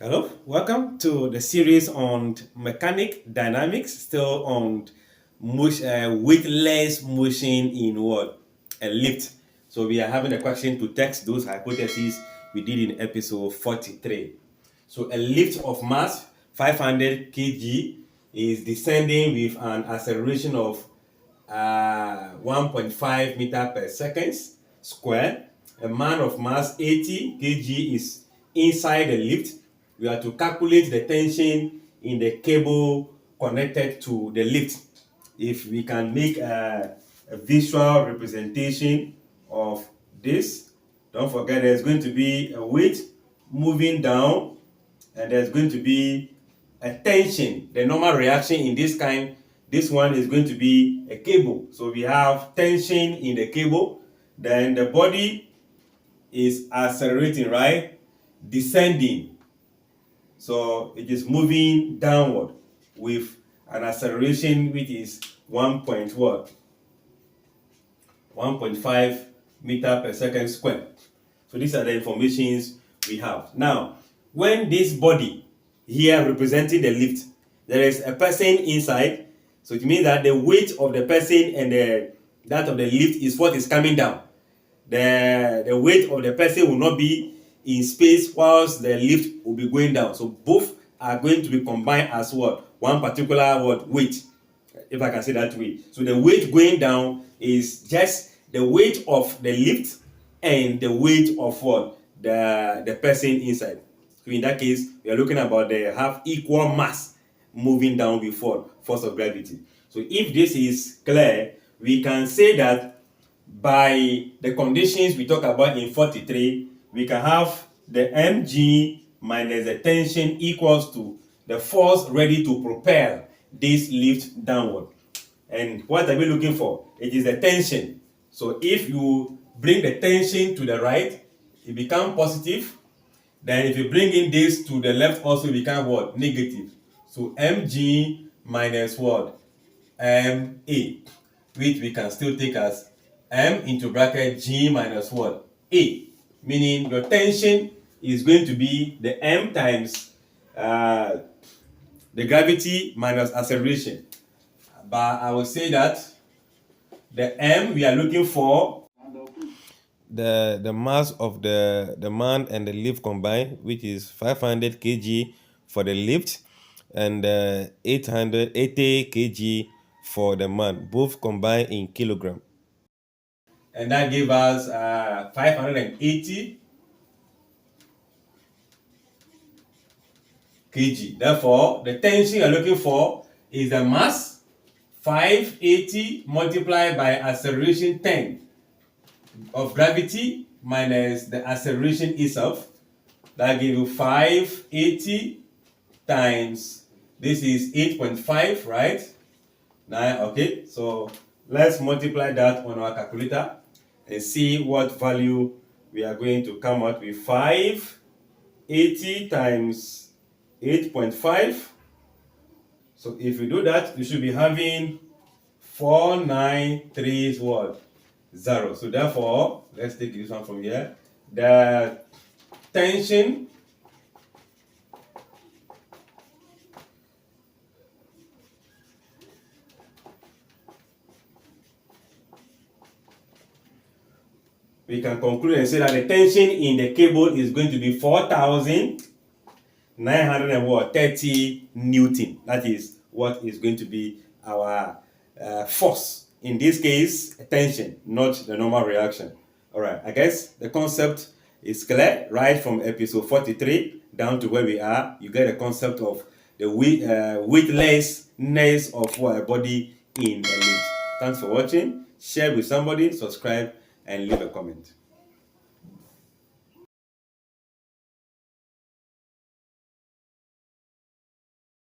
Hello, welcome to the series on mechanic dynamics, still on weightless motion in what? A lift. So we are having a question to test those hypotheses we did in episode 43. So a lift of mass 500 kg is descending with an acceleration of 1.5 meter per second square. A man of mass 80 kg is inside the lift. We are to calculate the tension in the cable connected to the lift. If we can make a visual representation of this, don't forget there's going to be a weight moving down, and there's going to be a tension. The normal reaction in this one is going to be a cable. So we have tension in the cable, then the body is accelerating, right? Descending. So it is moving downward with an acceleration which is 1.5 meter per second square. So these are the informations we have. Now, when this body here representing the lift, there is a person inside. So it means that the weight of the person and that of the lift is what is coming down. The weight of the person will not be in space whilst the lift will be going down. So both are going to be combined as what? One particular weight, if I can say that way. So the weight going down is just the weight of the lift and the weight of what? The person inside. So in that case, we are looking about they have equal mass moving down before force of gravity. So if this is clear, we can say that by the conditions we talk about in 43, we can have the mg minus the tension equals to the force ready to propel this lift downward. And what are we looking for? It is the tension. So if you bring the tension to the right, it becomes positive. Then if you bring in this to the left, also become what? Negative. So mg minus what? Ma, which we can still take as m into bracket g minus what? A. Meaning your tension is going to be the m times the gravity minus acceleration. But I will say that the m we are looking for the mass of the man and the lift combined, which is 500 kg for the lift and 880 kg for the man, both combined in kilogram. And that gave us 580 kg. Therefore, the tension you're looking for is the mass 580 multiplied by acceleration 10 of gravity minus the acceleration itself. That gives you 580 times, this is 8.5, right? Now, okay, so let's multiply that on our calculator and see what value we are going to come out with. 580 times 8.5. So if you do that, you should be having 493 what? 0. So therefore, let's take this one from here. The tension we can conclude and say that the tension in the cable is going to be 4,930 Newton. That is what is going to be our force. In this case, tension, not the normal reaction. All right, I guess the concept is clear right from episode 43 down to where we are. You get a concept of the weightlessness of a body in a lift. Thanks for watching. Share with somebody, subscribe, and leave a comment.